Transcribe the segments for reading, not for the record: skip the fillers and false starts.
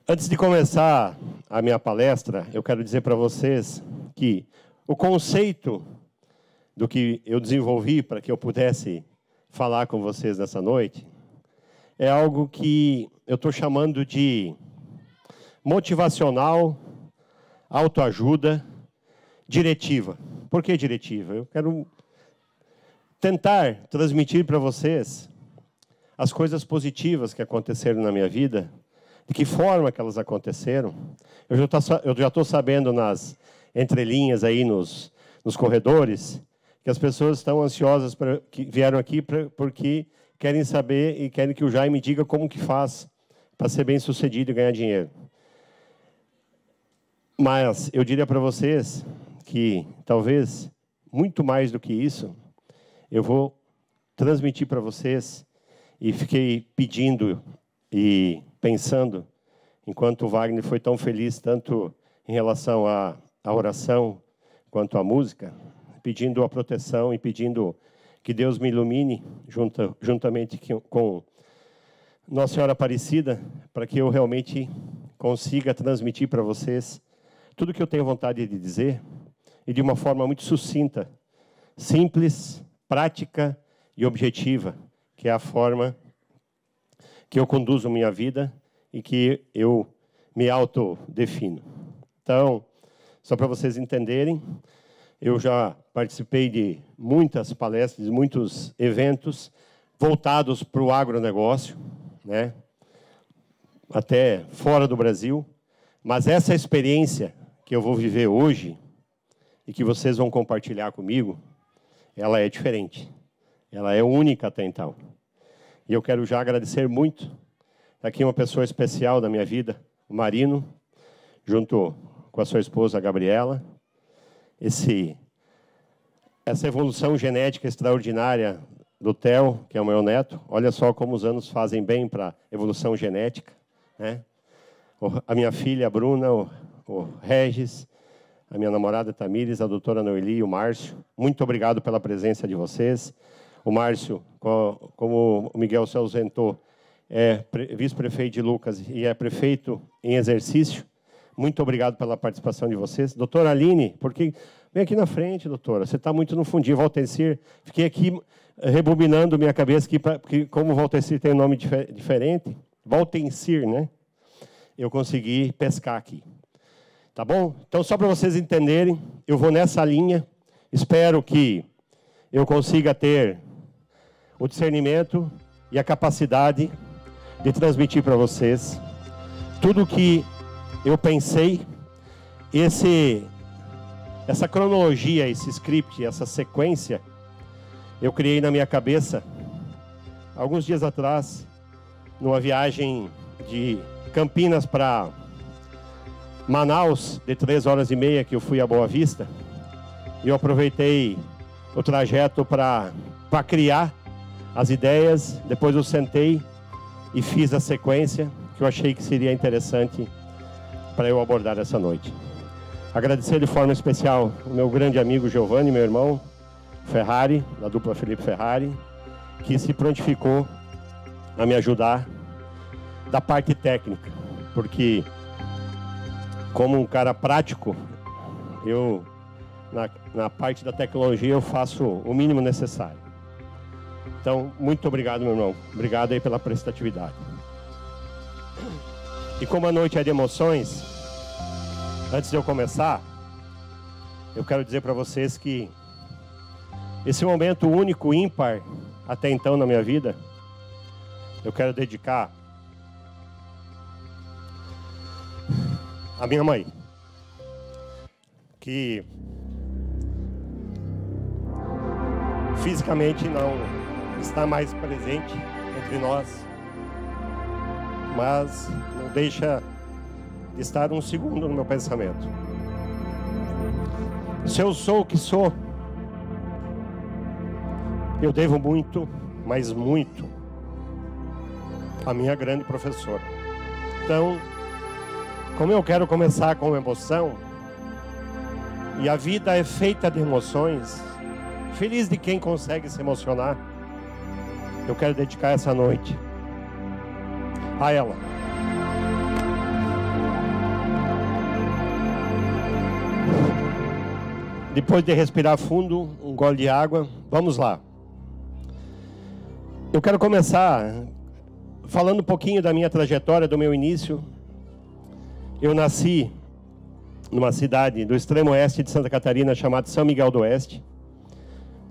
Antes de começar a minha palestra, eu quero dizer para vocês que o conceito do que eu desenvolvi para que eu pudesse falar com vocês nessa noite é algo que eu estou chamando de motivacional, autoajuda, diretiva. Por que diretiva? Eu quero tentar transmitir para vocês as coisas positivas que aconteceram na minha vida, de que forma que elas aconteceram. Eu já estou sabendo nas entrelinhas aí nos corredores que as pessoas estão ansiosas que vieram aqui porque querem saber e querem que o Jaime diga como que faz para ser bem sucedido e ganhar dinheiro. Mas eu diria para vocês que talvez muito mais do que isso eu vou transmitir para vocês, e fiquei pedindo e pensando, enquanto o Wagner foi tão feliz, tanto em relação à oração, quanto à música, pedindo a proteção e pedindo que Deus me ilumine, juntamente com Nossa Senhora Aparecida, para que eu realmente consiga transmitir para vocês tudo o que eu tenho vontade de dizer, e de uma forma muito sucinta, simples, prática e objetiva, que é a forma que eu conduzo minha vida e que eu me autodefino. Então, só para vocês entenderem, eu já participei de muitas palestras, muitos eventos voltados para o agronegócio, né? Até fora do Brasil, mas essa experiência que eu vou viver hoje e que vocês vão compartilhar comigo, ela é diferente, ela é única até então. E eu quero já agradecer muito aqui uma pessoa especial da minha vida, o Marino, junto com a sua esposa, a Gabriela. Essa evolução genética extraordinária do Theo, que é o meu neto. Olha só como os anos fazem bem para a evolução genética, né? A minha filha, a Bruna, o Regis, a minha namorada Tamires, a doutora Noeli e o Márcio. Muito obrigado pela presença de vocês. O Márcio, como o Miguel se ausentou, é vice-prefeito de Lucas e é prefeito em exercício. Muito obrigado pela participação de vocês. Doutora Aline, vem aqui na frente, doutora. Você está muito no fundinho. Valtencir, fiquei aqui rebobinando minha cabeça, porque como o Valtencir tem um nome diferente, Valtencir, né? Eu consegui pescar aqui. Tá bom? Então, só para vocês entenderem, eu vou nessa linha. Espero que eu consiga ter o discernimento e a capacidade de transmitir para vocês tudo o que eu pensei, essa cronologia, esse script, essa sequência, eu criei na minha cabeça alguns dias atrás, numa viagem de Campinas para Manaus, de 3h30, que eu fui a Boa Vista, e eu aproveitei o trajeto para criar as ideias. Depois eu sentei e fiz a sequência que eu achei que seria interessante para eu abordar essa noite. Agradecer de forma especial o meu grande amigo Giovanni, meu irmão Ferrari, da dupla Felipe Ferrari, que se prontificou a me ajudar da parte técnica, porque como um cara prático, eu na parte da tecnologia eu faço o mínimo necessário. Então, muito obrigado, meu irmão. Obrigado aí pela prestatividade. E como a noite é de emoções, antes de eu começar, eu quero dizer para vocês que esse momento único, ímpar, até então na minha vida, eu quero dedicar à minha mãe, que fisicamente não está mais presente entre nós, mas não deixa de estar um segundo no meu pensamento. Se eu sou o que sou, eu devo muito, mas muito, à minha grande professora. Então, como eu quero começar com emoção, e a vida é feita de emoções, feliz de quem consegue se emocionar, eu quero dedicar essa noite a ela. Depois de respirar fundo, um gole de água, vamos lá. Eu quero começar falando um pouquinho da minha trajetória, do meu início. Eu nasci numa cidade do extremo oeste de Santa Catarina, chamada São Miguel do Oeste,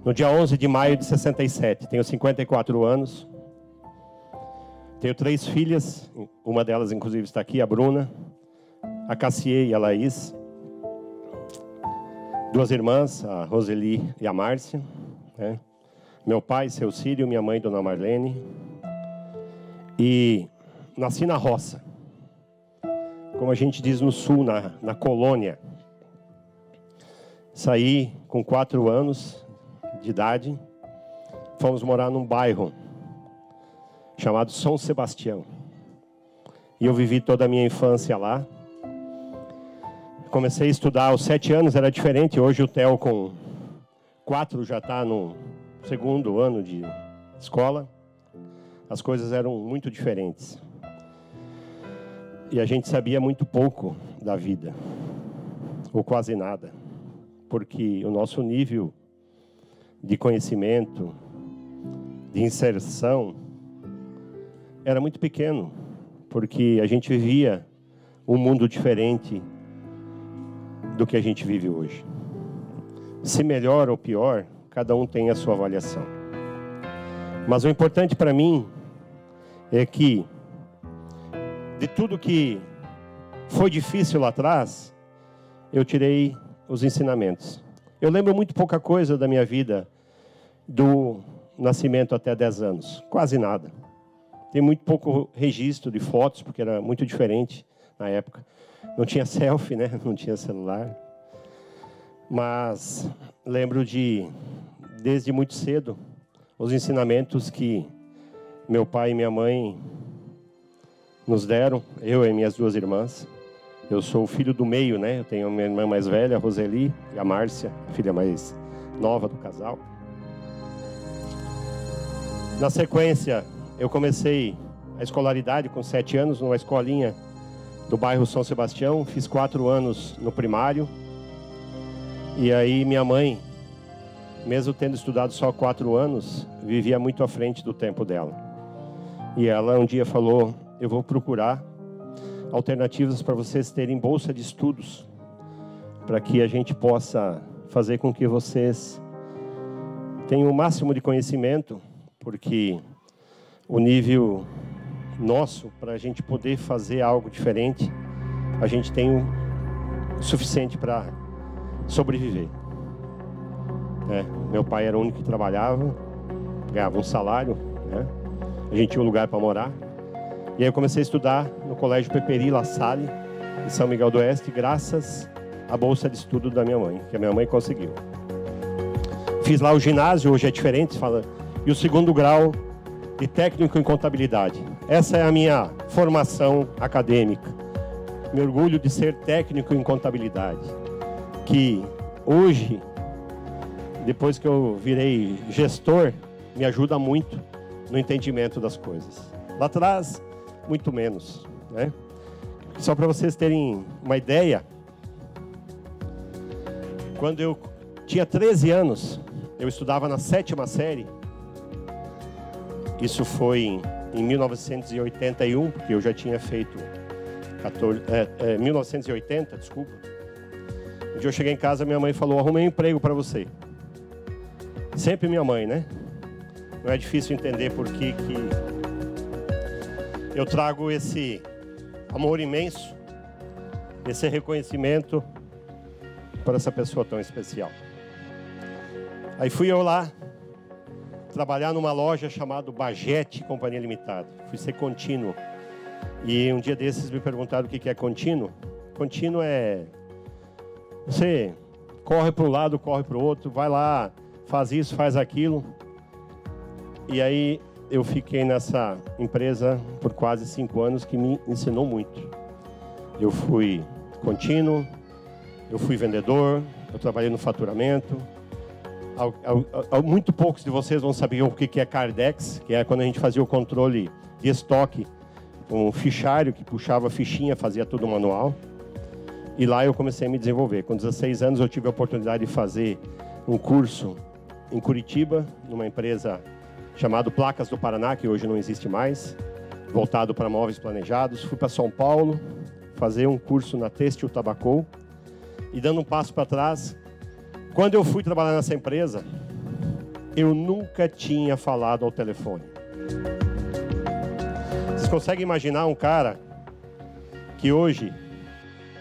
no dia 11 de maio de 67. Tenho 54 anos. Tenho 3 filhas, uma delas inclusive está aqui, a Bruna, a Cassiê e a Laís. 2 irmãs, a Roseli e a Márcia, né? Meu pai, seu Círio, minha mãe, Dona Marlene. E nasci na roça, como a gente diz no sul, na colônia. Saí com 4 anos de idade, fomos morar num bairro chamado São Sebastião. E eu vivi toda a minha infância lá. Comecei a estudar aos 7 anos, era diferente. Hoje o Theo com 4 já está no 2º ano de escola. As coisas eram muito diferentes. E a gente sabia muito pouco da vida, ou quase nada. Porque o nosso nível de conhecimento, de inserção, era muito pequeno. Porque a gente vivia um mundo diferente do que a gente vive hoje. Se melhor ou pior, cada um tem a sua avaliação. Mas o importante para mim é que, de tudo que foi difícil lá atrás, eu tirei os ensinamentos. Eu lembro muito pouca coisa da minha vida, do nascimento até 10 anos. Quase nada. Tem muito pouco registro de fotos, porque era muito diferente na época. Não tinha selfie, né? Não tinha celular. Mas lembro desde muito cedo, os ensinamentos que meu pai e minha mãe nos deram, eu e minhas 2 irmãs. Eu sou o filho do meio, né? Eu tenho a minha irmã mais velha, a Roseli, e a Márcia, a filha mais nova do casal. Na sequência, eu comecei a escolaridade com 7 anos, numa escolinha do bairro São Sebastião. Fiz 4 anos no primário. E aí minha mãe, mesmo tendo estudado só 4 anos, vivia muito à frente do tempo dela. E ela um dia falou: eu vou procurar alternativas para vocês terem bolsa de estudos, para que a gente possa fazer com que vocês tenham o máximo de conhecimento, porque o nível nosso, para a gente poder fazer algo diferente, a gente tem o suficiente para sobreviver. Meu pai era o único que trabalhava, ganhava um salário, né? A gente tinha um lugar para morar. E aí eu comecei a estudar no Colégio Peperi La Salle, em São Miguel do Oeste, graças à bolsa de estudo da minha mãe, que a minha mãe conseguiu. Fiz lá o ginásio, hoje é diferente, e o 2º grau de técnico em contabilidade. Essa é a minha formação acadêmica. Me orgulho de ser técnico em contabilidade, que hoje, depois que eu virei gestor, me ajuda muito no entendimento das coisas. Lá atrás, muito menos, né? Só para vocês terem uma ideia, quando eu tinha 13 anos, eu estudava na 7ª série. Isso foi em 1981, porque eu já tinha feito 1980, desculpa. Um dia eu cheguei em casa, minha mãe falou: arrumei um emprego para você. Sempre minha mãe, né? Não é difícil entender por que eu trago esse amor imenso, esse reconhecimento para essa pessoa tão especial. Aí fui eu lá trabalhar numa loja chamada Bagete Companhia Limitada. Fui ser contínuo. E um dia desses me perguntaram o que é contínuo. Contínuo é: você corre para um lado, corre para o outro, vai lá, faz isso, faz aquilo. E aí eu fiquei nessa empresa por quase 5 anos, que me ensinou muito. Eu fui contínuo, eu fui vendedor, eu trabalhei no faturamento. Muito poucos de vocês vão saber o que é Cardex, que é quando a gente fazia o controle de estoque, um fichário que puxava a fichinha, fazia tudo manual. E lá eu comecei a me desenvolver. Com 16 anos eu tive a oportunidade de fazer um curso em Curitiba, numa empresa chamada Placas do Paraná, que hoje não existe mais, voltado para móveis planejados. Fui para São Paulo fazer um curso na Têxtil Tabacou. E dando um passo para trás, quando eu fui trabalhar nessa empresa, eu nunca tinha falado ao telefone. Vocês conseguem imaginar um cara que hoje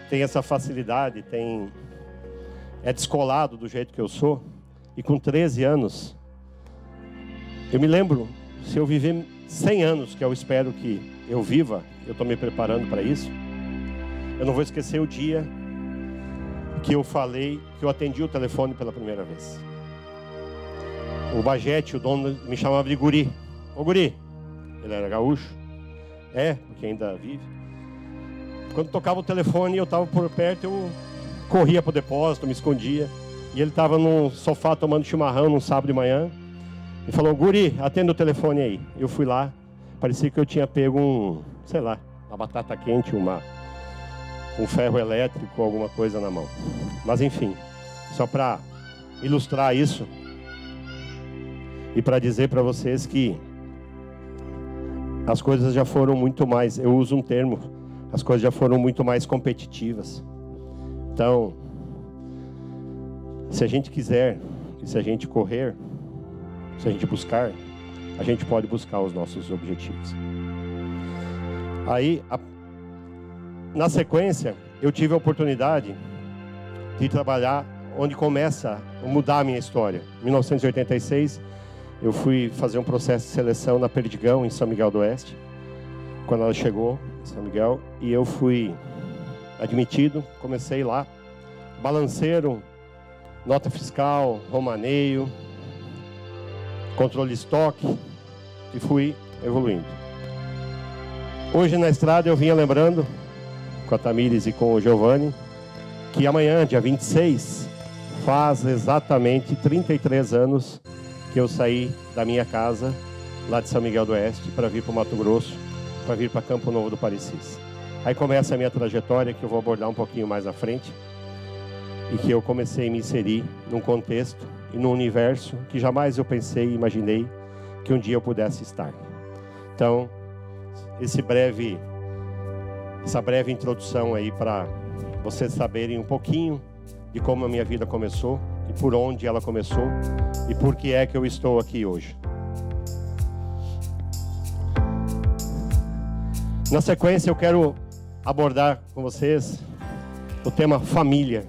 tem essa facilidade, é descolado do jeito que eu sou, e com 13 anos, eu me lembro, se eu viver 100 anos, que eu espero que eu viva, eu estou me preparando para isso, eu não vou esquecer o dia que eu falei, que eu atendi o telefone pela primeira vez. O Bagete, o dono, me chamava de Guri. Ô Guri, ele era gaúcho, porque ainda vive. Quando tocava o telefone e eu estava por perto, eu corria para o depósito, me escondia. E ele estava no sofá tomando chimarrão num sábado de manhã. E falou, Guri, atenda o telefone aí. Eu fui lá, parecia que eu tinha pego uma batata quente, um ferro elétrico, alguma coisa na mão. Mas enfim, só para ilustrar isso e para dizer para vocês que as coisas já foram muito mais, eu uso um termo, as coisas já foram muito mais competitivas. Então, se a gente quiser, e se a gente correr, se a gente buscar, a gente pode buscar os nossos objetivos. Aí, na sequência, eu tive a oportunidade de trabalhar onde começa a mudar a minha história. Em 1986, eu fui fazer um processo de seleção na Perdigão, em São Miguel do Oeste. Quando ela chegou em São Miguel, e eu fui admitido, comecei lá, balanceiro, nota fiscal, romaneio, controle de estoque, e fui evoluindo. Hoje na estrada eu vinha lembrando, com a Tamires e com o Giovanni, que amanhã, dia 26, faz exatamente 33 anos que eu saí da minha casa, lá de São Miguel do Oeste, para vir para o Mato Grosso, para vir para Campo Novo do Parecis. Aí começa a minha trajetória, que eu vou abordar um pouquinho mais à frente, e que eu comecei a me inserir num contexto e num universo que jamais eu pensei e imaginei que um dia eu pudesse estar. Então, essa breve introdução aí para vocês saberem um pouquinho de como a minha vida começou e por onde ela começou e por que é que eu estou aqui hoje. Na sequência, eu quero abordar com vocês o tema família.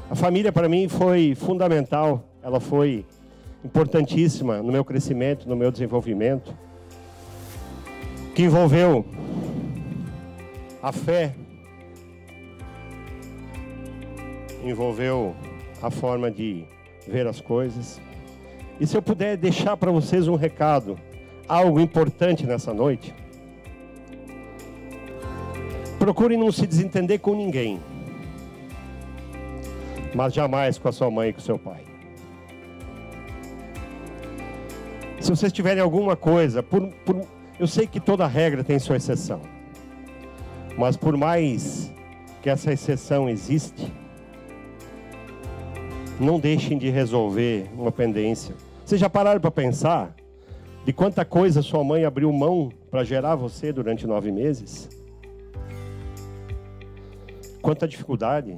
A família para mim foi fundamental, ela foi importantíssima no meu crescimento, no meu desenvolvimento, que envolveu a fé, envolveu a forma de ver as coisas. E se eu puder deixar para vocês um recado, algo importante nessa noite, procure não se desentender com ninguém, mas jamais com a sua mãe e com o seu pai. Se vocês tiverem alguma coisa, eu sei que toda regra tem sua exceção, mas por mais que essa exceção existe, não deixem de resolver uma pendência. Vocês já pararam para pensar de quanta coisa sua mãe abriu mão para gerar você durante 9 meses? Quanta dificuldade,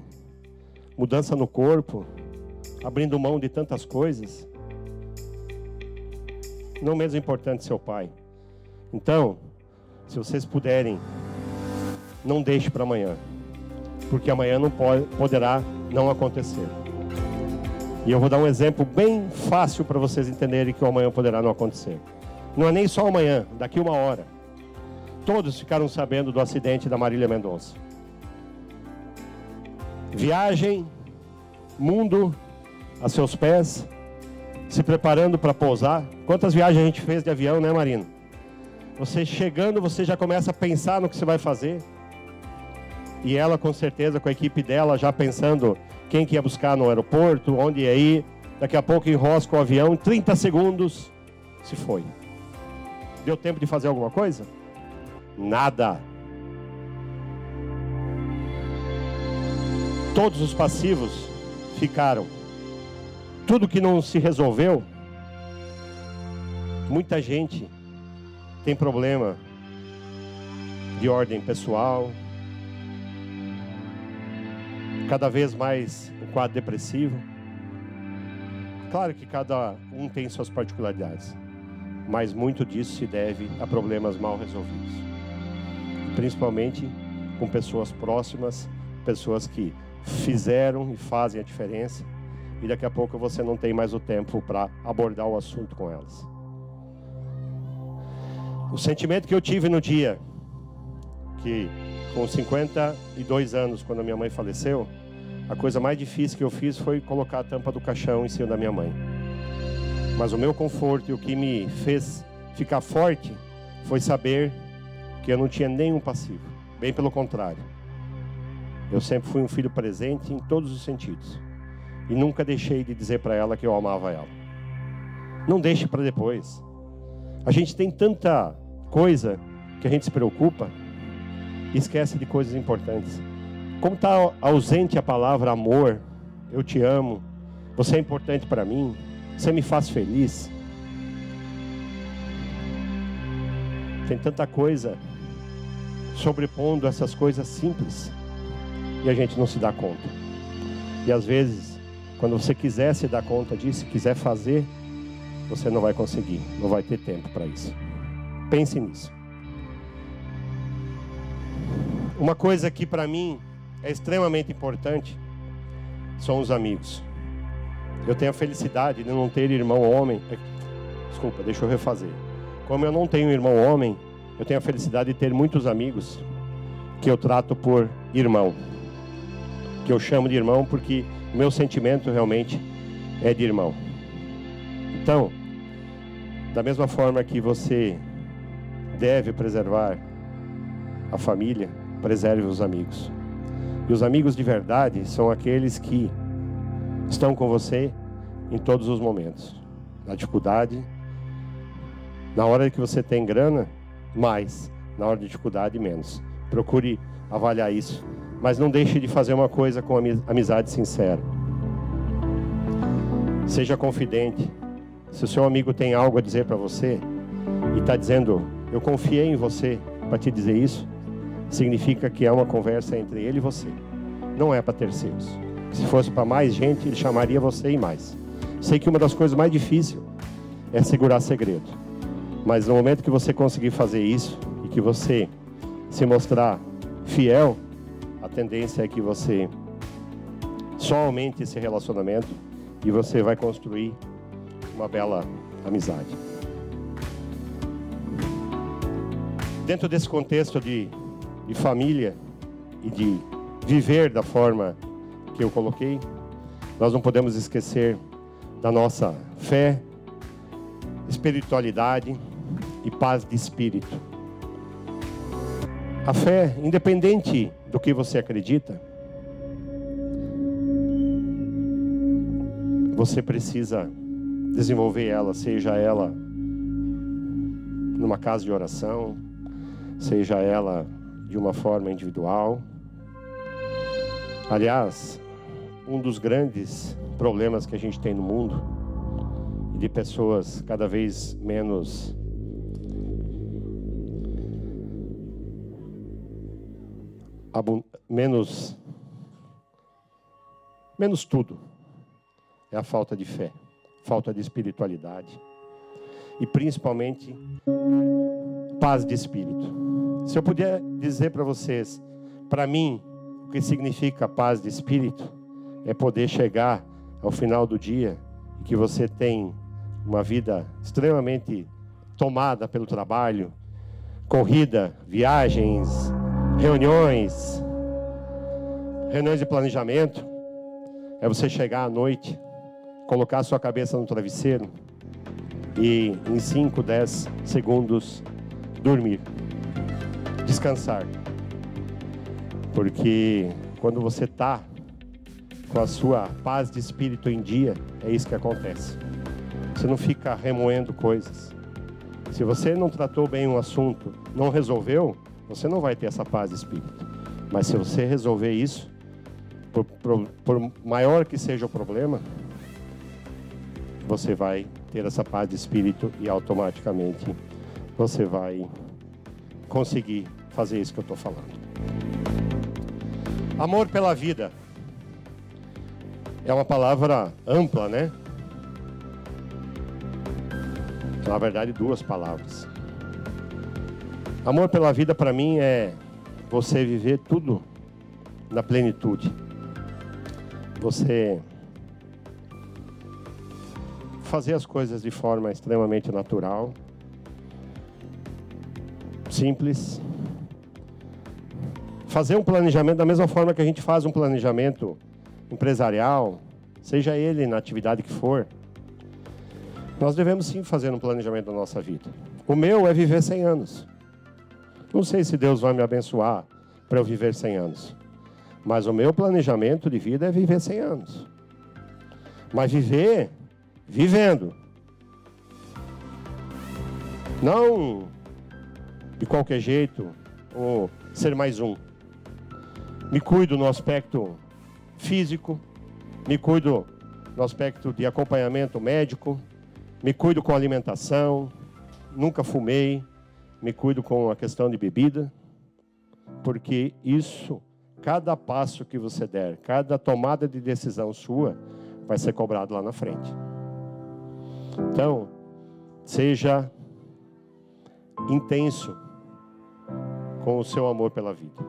mudança no corpo, abrindo mão de tantas coisas. Não menos importante seu pai. Então, se vocês puderem, não deixe para amanhã, porque amanhã não poderá não acontecer. E eu vou dar um exemplo bem fácil para vocês entenderem que o amanhã poderá não acontecer. Não é nem só amanhã, daqui 1 hora. Todos ficaram sabendo do acidente da Marília Mendonça. Viagem, mundo a seus pés, se preparando para pousar. Quantas viagens a gente fez de avião, né, Marina? Você chegando, você já começa a pensar no que você vai fazer. E ela, com certeza, com a equipe dela, já pensando quem que ia buscar no aeroporto, onde ia ir. Daqui a pouco enrosca o avião, em 30 segundos, se foi. Deu tempo de fazer alguma coisa? Nada. Todos os passivos ficaram. Tudo que não se resolveu, muita gente tem problema de ordem pessoal, cada vez mais um quadro depressivo. Claro que cada um tem suas particularidades, mas muito disso se deve a problemas mal resolvidos, principalmente com pessoas próximas, pessoas que fizeram e fazem a diferença, e daqui a pouco você não tem mais o tempo para abordar o assunto com elas. O sentimento que eu tive no dia que, com 52 anos, quando a minha mãe faleceu, a coisa mais difícil que eu fiz foi colocar a tampa do caixão em cima da minha mãe. Mas o meu conforto e o que me fez ficar forte foi saber que eu não tinha nenhum passivo. Bem pelo contrário. Eu sempre fui um filho presente em todos os sentidos. E nunca deixei de dizer para ela que eu amava ela. Não deixe para depois. A gente tem tanta coisa que a gente se preocupa e esquece de coisas importantes. Como está ausente a palavra amor, eu te amo, você é importante para mim, você me faz feliz. Tem tanta coisa sobrepondo essas coisas simples e a gente não se dá conta. E às vezes, quando você quiser se dar conta disso, quiser fazer, você não vai conseguir, não vai ter tempo para isso. Pense nisso. Uma coisa que para mim é extremamente importante são os amigos. Eu tenho a felicidade de não ter irmão homem. Desculpa, deixa eu refazer. Como eu não tenho irmão homem, eu tenho a felicidade de ter muitos amigos que eu trato por irmão. Que eu chamo de irmão porque o meu sentimento realmente é de irmão. Então, da mesma forma que você deve preservar a família, preserve os amigos. E os amigos de verdade são aqueles que estão com você em todos os momentos. Na dificuldade, na hora que você tem grana, mais. Na hora de dificuldade, menos. Procure avaliar isso. Mas não deixe de fazer uma coisa com amizade sincera. Seja confidente. Se o seu amigo tem algo a dizer para você e está dizendo, eu confiei em você para te dizer isso, significa que é uma conversa entre ele e você. Não é para terceiros. Se fosse para mais gente, ele chamaria você e mais. Sei que uma das coisas mais difíceis é segurar segredo. Mas no momento que você conseguir fazer isso e que você se mostrar fiel, a tendência é que você só aumente esse relacionamento e você vai construir uma bela amizade. Dentro desse contexto de família e de viver da forma que eu coloquei, nós não podemos esquecer da nossa fé, espiritualidade e paz de espírito. A fé, independente do que você acredita, você precisa desenvolver ela, seja ela numa casa de oração, seja ela de uma forma individual. Aliás, um dos grandes problemas que a gente tem no mundo, de pessoas cada vez menos tudo, é a falta de fé, falta de espiritualidade e principalmente paz de espírito. Se eu puder dizer para vocês, para mim, o que significa paz de espírito é poder chegar ao final do dia e que você tem uma vida extremamente tomada pelo trabalho, corrida, viagens, reuniões de planejamento. É você chegar à noite, colocar a sua cabeça no travesseiro e em 5, 10 segundos dormir, descansar. Porque quando você está com a sua paz de espírito em dia, é isso que acontece. Você não fica remoendo coisas. Se você não tratou bem um assunto, não resolveu, você não vai ter essa paz de espírito. Mas se você resolver isso, por maior que seja o problema, você vai ter essa paz de espírito e automaticamente você vai conseguir fazer isso que eu estou falando. Amor pela vida é uma palavra ampla, né? Na verdade, duas palavras. Amor pela vida para mim é você viver tudo na plenitude. Você fazer as coisas de forma extremamente natural, simples. Fazer um planejamento da mesma forma que a gente faz um planejamento empresarial, seja ele na atividade que for. Nós devemos sim fazer um planejamento da nossa vida. O meu é viver 100 anos. Não sei se Deus vai me abençoar para eu viver 100 anos. Mas o meu planejamento de vida é viver 100 anos. Mas viver vivendo. Não de qualquer jeito, ou ser mais um. Me cuido no aspecto físico, me cuido no aspecto de acompanhamento médico, me cuido com alimentação, nunca fumei, me cuido com a questão de bebida, porque isso, cada passo que você der, cada tomada de decisão sua, vai ser cobrado lá na frente. Então, seja intenso com o seu amor pela vida,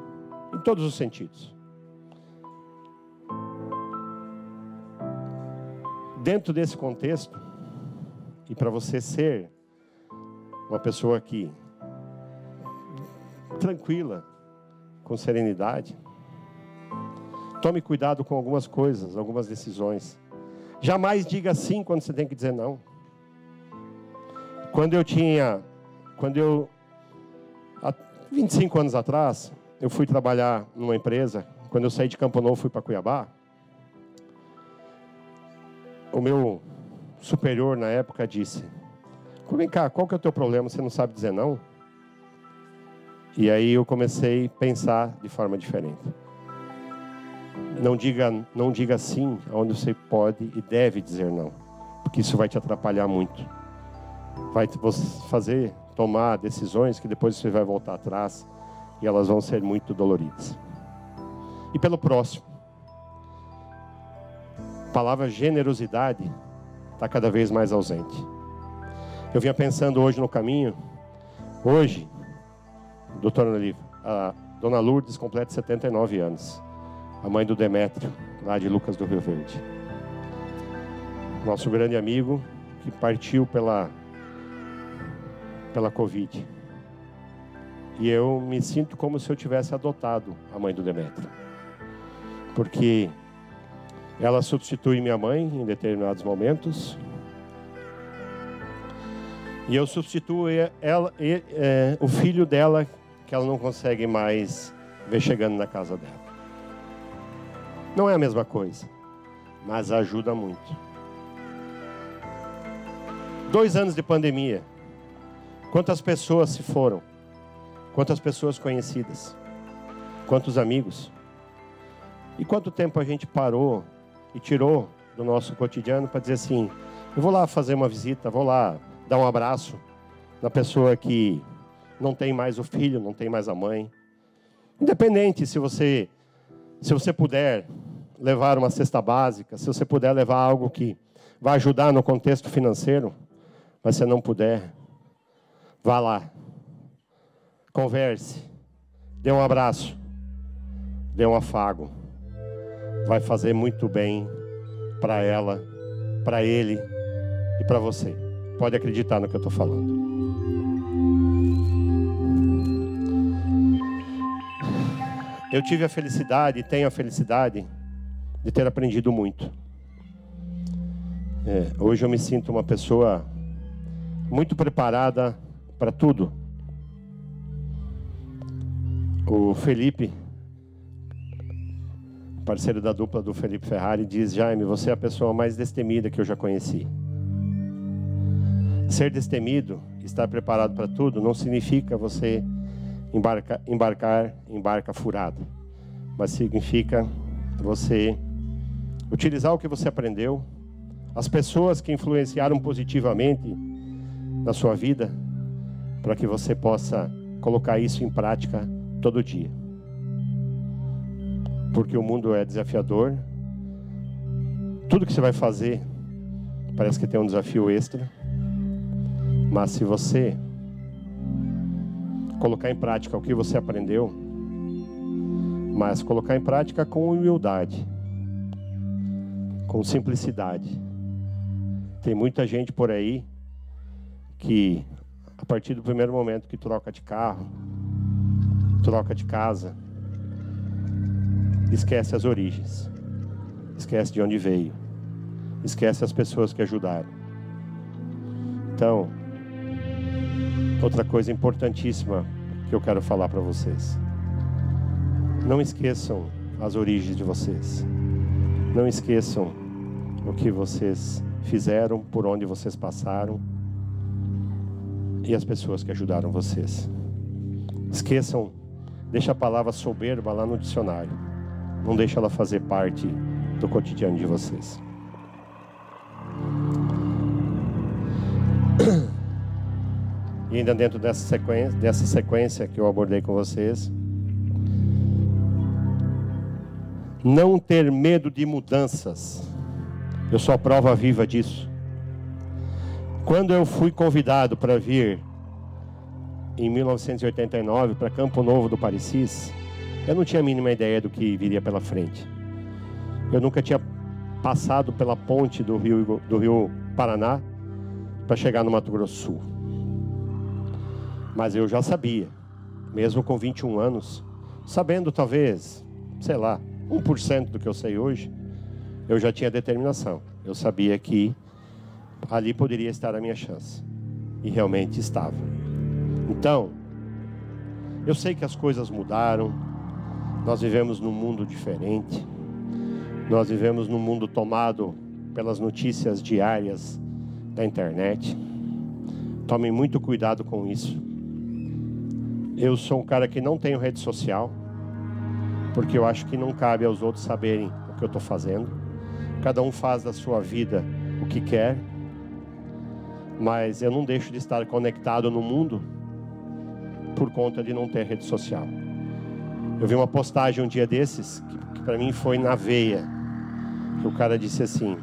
em todos os sentidos. Dentro desse contexto, e para você ser uma pessoa que tranquila, com serenidade, tome cuidado com algumas coisas, algumas decisões. Jamais diga sim quando você tem que dizer não. Há 25 anos atrás, eu fui trabalhar numa empresa. Quando eu saí de Campo Novo, fui para Cuiabá. O meu superior na época disse: vem cá, qual que é o teu problema? Você não sabe dizer não? E aí eu comecei a pensar de forma diferente. Não diga sim onde você pode e deve dizer não, porque isso vai te atrapalhar muito. Vai te fazer tomar decisões que depois você vai voltar atrás e elas vão ser muito doloridas. E pelo próximo, a palavra generosidade está cada vez mais ausente. Eu vinha pensando hoje no caminho. Hoje, doutora Olívia, a dona Lourdes completa 79 anos. A mãe do Demétrio, lá de Lucas do Rio Verde. Nosso grande amigo que partiu pela Covid. E eu me sinto como se eu tivesse adotado a mãe do Demétrio. Porque ela substitui minha mãe em determinados momentos. E eu substituo o filho dela, que ela não consegue mais ver chegando na casa dela. Não é a mesma coisa, mas ajuda muito. 2 anos de pandemia. Quantas pessoas se foram? Quantas pessoas conhecidas? Quantos amigos? E quanto tempo a gente parou e tirou do nosso cotidiano para dizer assim: eu vou lá fazer uma visita, vou lá dar um abraço na pessoa que não tem mais o filho, não tem mais a mãe. Independente se você puder levar uma cesta básica, se você puder levar algo que vai ajudar no contexto financeiro, mas se não puder, vá lá, converse, dê um abraço, dê um afago. Vai fazer muito bem para ela, para ele e para você. Pode acreditar no que eu estou falando. Eu tive a felicidade, tenho a felicidade de ter aprendido muito. Hoje eu me sinto uma pessoa muito preparada para tudo. O Felipe, parceiro da dupla do Felipe Ferrari, diz: Jaime, você é a pessoa mais destemida que eu já conheci. Ser destemido, estar preparado para tudo, não significa você embarcar em barca furada, mas significa você utilizar o que você aprendeu, as pessoas que influenciaram positivamente na sua vida, para que você possa colocar isso em prática todo dia. Porque o mundo é desafiador. Tudo que você vai fazer parece que tem um desafio extra. Mas se você colocar em prática o que você aprendeu, mas colocar em prática com humildade, com simplicidade. Tem muita gente por aí que, a partir do primeiro momento que troca de carro, troca de casa, esquece as origens, esquece de onde veio, esquece as pessoas que ajudaram. Então, outra coisa importantíssima que eu quero falar para vocês: não esqueçam as origens de vocês, não esqueçam o que vocês fizeram, por onde vocês passaram e as pessoas que ajudaram vocês. Esqueçam, deixa a palavra soberba lá no dicionário, não deixa ela fazer parte do cotidiano de vocês. E ainda dentro dessa sequência que eu abordei com vocês, não ter medo de mudanças. Eu sou a prova viva disso. Quando eu fui convidado para vir em 1989 para Campo Novo do Parecis, eu não tinha a mínima ideia do que viria pela frente. Eu nunca tinha passado pela ponte do Rio Paraná para chegar no Mato Grosso do Sul. Mas eu já sabia, mesmo com 21 anos, sabendo talvez, sei lá, 1% do que eu sei hoje, eu já tinha determinação. Eu sabia que ali poderia estar a minha chance. E realmente estava. Então, eu sei que as coisas mudaram. Nós vivemos num mundo diferente. Nós vivemos num mundo tomado pelas notícias diárias da internet. Tomem muito cuidado com isso. Eu sou um cara que não tenho rede social, porque eu acho que não cabe aos outros saberem o que eu estou fazendo. Cada um faz da sua vida o que quer, mas eu não deixo de estar conectado no mundo por conta de não ter rede social. Eu vi uma postagem um dia desses, que para mim foi na veia, que o cara disse assim: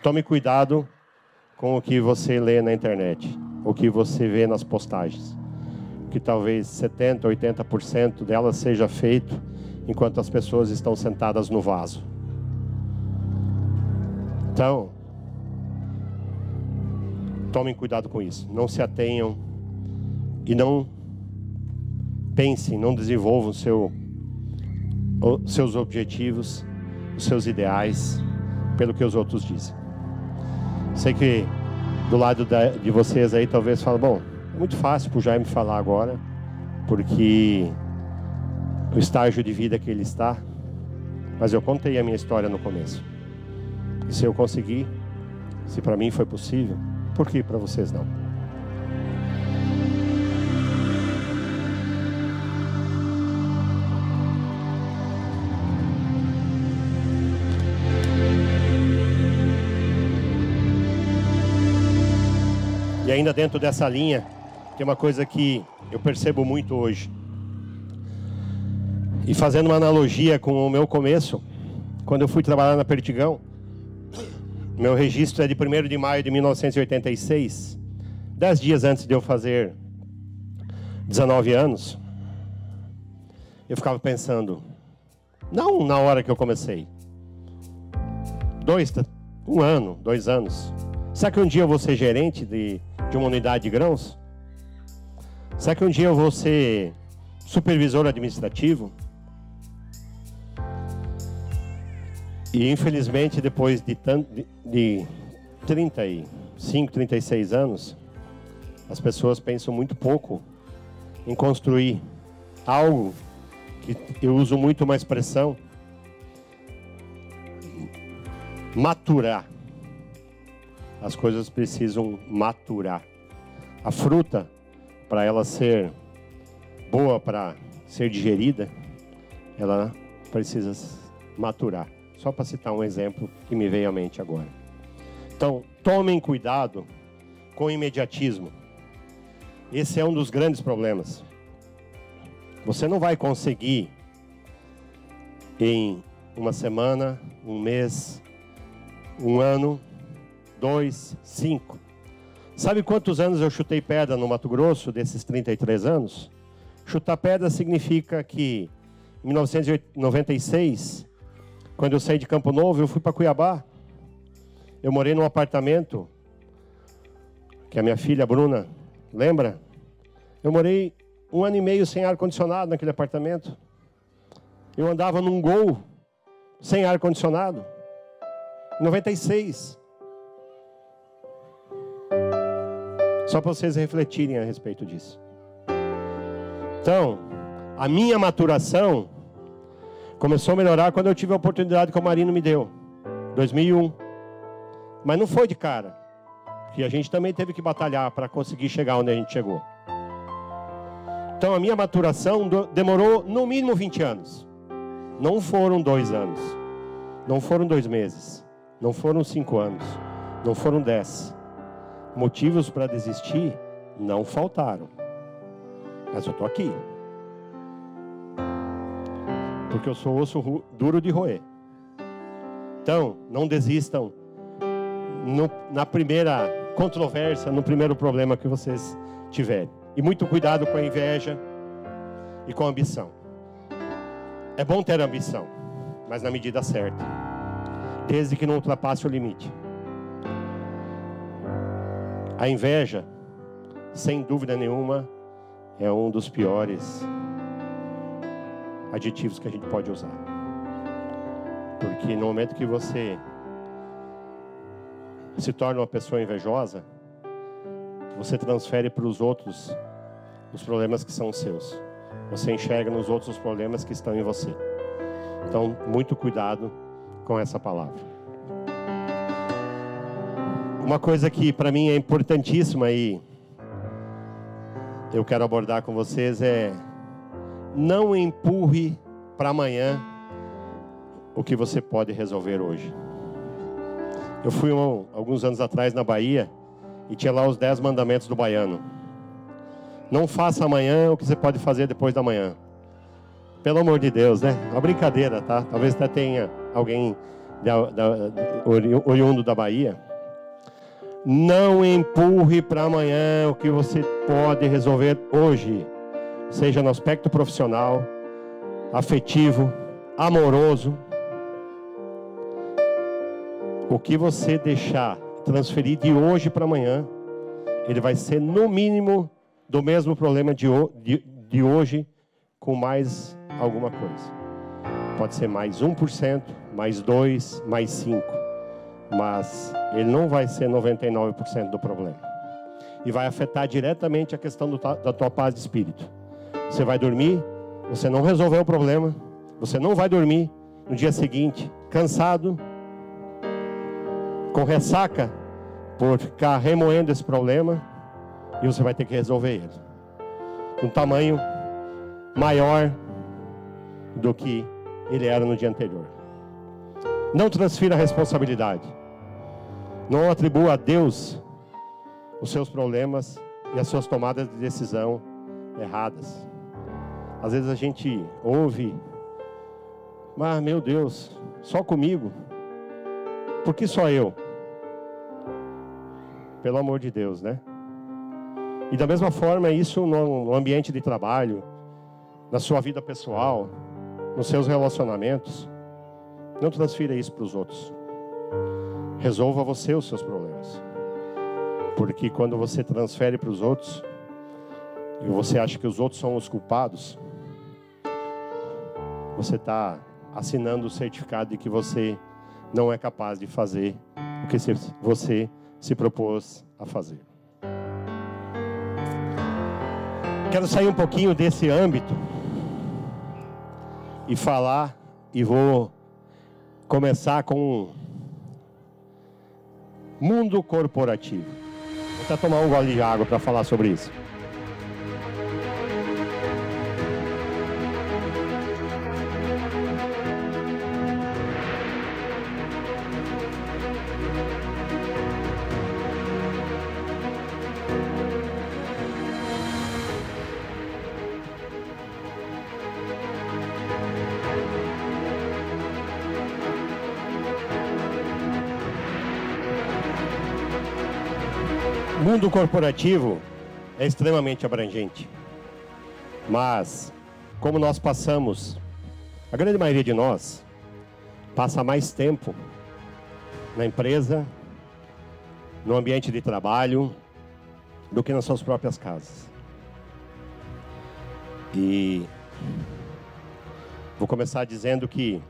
tome cuidado com o que você lê na internet, o que você vê nas postagens, que talvez 70%, 80% delas seja feito enquanto as pessoas estão sentadas no vaso. Então, tomem cuidado com isso. Não se atenham e não pensem, não desenvolvam seus objetivos, os seus ideais, pelo que os outros dizem. Sei que do lado de vocês aí talvez falem: bom, é muito fácil para o Jaime falar agora, porque o estágio de vida que ele está, mas eu contei a minha história no começo. E se eu conseguir, se para mim foi possível, por que para vocês não? E ainda dentro dessa linha, tem uma coisa que eu percebo muito hoje. E fazendo uma analogia com o meu começo, quando eu fui trabalhar na Perdigão, meu registro é de 1º de maio de 1986, 10 dias antes de eu fazer 19 anos. Eu ficava pensando, não na hora que eu comecei, 1 ano, 2 anos. Será que um dia eu vou ser gerente de uma unidade de grãos? Será que um dia eu vou ser supervisor administrativo? E infelizmente, depois de 35, 36 anos, as pessoas pensam muito pouco em construir algo que eu uso muito uma expressão: maturar. As coisas precisam maturar. A fruta, para ela ser boa, para ser digerida, ela precisa maturar. Só para citar um exemplo que me veio à mente agora. Então, tomem cuidado com o imediatismo. Esse é um dos grandes problemas. Você não vai conseguir em uma semana, um mês, um ano, 2, 5. Sabe quantos anos eu chutei pedra no Mato Grosso, desses 33 anos? Chutar pedra significa que em 1996, quando eu saí de Campo Novo, eu fui para Cuiabá. Eu morei num apartamento que a minha filha Bruna lembra? Eu morei 1 ano e meio sem ar-condicionado naquele apartamento. Eu andava num Gol sem ar-condicionado. Em 96. Só para vocês refletirem a respeito disso. Então, a minha maturação começou a melhorar quando eu tive a oportunidade que o Marino me deu. 2001. Mas não foi de cara. Porque a gente também teve que batalhar para conseguir chegar onde a gente chegou. Então, a minha maturação demorou no mínimo 20 anos. Não foram 2 anos. Não foram 2 meses. Não foram 5 anos. Não foram 10. Motivos para desistir não faltaram. Mas eu estou aqui. Porque eu sou osso duro de roer. Então, não desistam na primeira controvérsia, no primeiro problema que vocês tiverem. E muito cuidado com a inveja e com a ambição. É bom ter ambição, mas na medida certa. Desde que não ultrapasse o limite. A inveja, sem dúvida nenhuma, é um dos piores adjetivos que a gente pode usar. Porque no momento que você se torna uma pessoa invejosa, você transfere para os outros os problemas que são seus. Você enxerga nos outros os problemas que estão em você. Então, muito cuidado com essa palavra. Uma coisa que para mim é importantíssima e eu quero abordar com vocês é: não empurre para amanhã o que você pode resolver hoje. Eu fui alguns anos atrás na Bahia e tinha lá os 10 mandamentos do baiano. Não faça amanhã o que você pode fazer depois da manhã. Pelo amor de Deus, né? Uma brincadeira, tá? Talvez até tenha alguém oriundo da Bahia. Não empurre para amanhã o que você pode resolver hoje. Seja no aspecto profissional, afetivo, amoroso. O que você deixar transferir de hoje para amanhã, ele vai ser no mínimo do mesmo problema de hoje, com mais alguma coisa. Pode ser mais 1%, mais 2%, mais 5%. Mas ele não vai ser 99% do problema. E vai afetar diretamente a questão da tua paz de espírito. Você vai dormir, você não resolveu o problema, você não vai dormir no dia seguinte, cansado, com ressaca, por ficar remoendo esse problema, e você vai ter que resolver ele. Um tamanho maior do que ele era no dia anterior. Não transfira a responsabilidade. Não atribua a Deus os seus problemas e as suas tomadas de decisão erradas. Às vezes a gente ouve: mas meu Deus, só comigo? Por que só eu? Pelo amor de Deus, né? E da mesma forma, isso no ambiente de trabalho, na sua vida pessoal, nos seus relacionamentos. Não transfira isso para os outros. Resolva você os seus problemas. Porque quando você transfere para os outros, e você acha que os outros são os culpados, você está assinando o certificado de que você não é capaz de fazer o que você se propôs a fazer. Quero sair um pouquinho desse âmbito e falar, e vou começar com mundo corporativo. Vou até tomar um gole de água para falar sobre isso. mundo corporativo é extremamente abrangente. Mas, como nós passamos, a grande maioria de nós passa mais tempo na empresa, no ambiente de trabalho, do que nas suas próprias casas. E vou começar dizendo que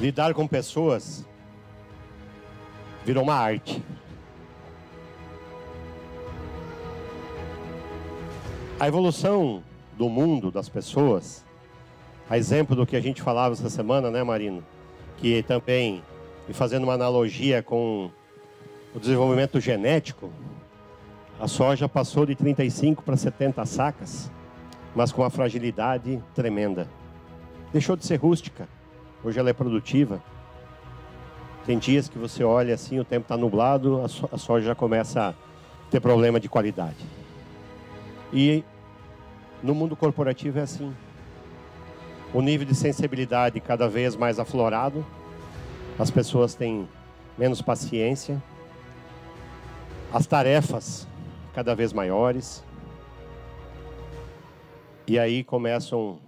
lidar com pessoas virou uma arte. A evolução do mundo, das pessoas, a exemplo do que a gente falava essa semana, né, Marino? Que também, e fazendo uma analogia com o desenvolvimento genético, a soja passou de 35 para 70 sacas, mas com uma fragilidade tremenda. Deixou de ser rústica, hoje ela é produtiva. Tem dias que você olha assim, o tempo está nublado, a soja já começa a ter problema de qualidade. E no mundo corporativo é assim. O nível de sensibilidade cada vez mais aflorado, as pessoas têm menos paciência, as tarefas cada vez maiores, e aí começam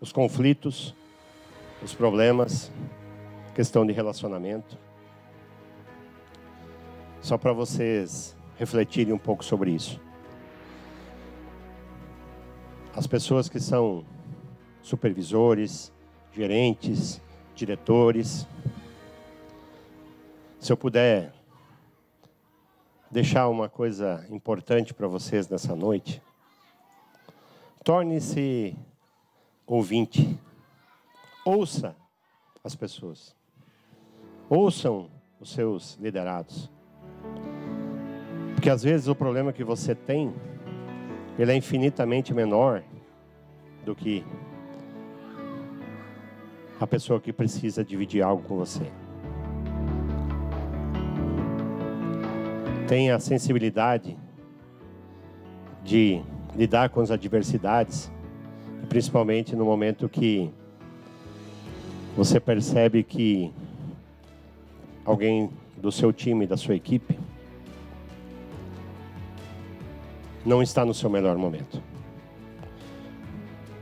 os conflitos, os problemas, questão de relacionamento. Só para vocês refletirem um pouco sobre isso. As pessoas que são supervisores, gerentes, diretores, se eu puder deixar uma coisa importante para vocês nessa noite, torne-se ouvinte. Ouça as pessoas. Ouçam os seus liderados. Porque às vezes o problema que você tem, ele é infinitamente menor do que a pessoa que precisa dividir algo com você. Tenha a sensibilidade de lidar com as adversidades, principalmente no momento que você percebe que alguém do seu time, da sua equipe, não está no seu melhor momento.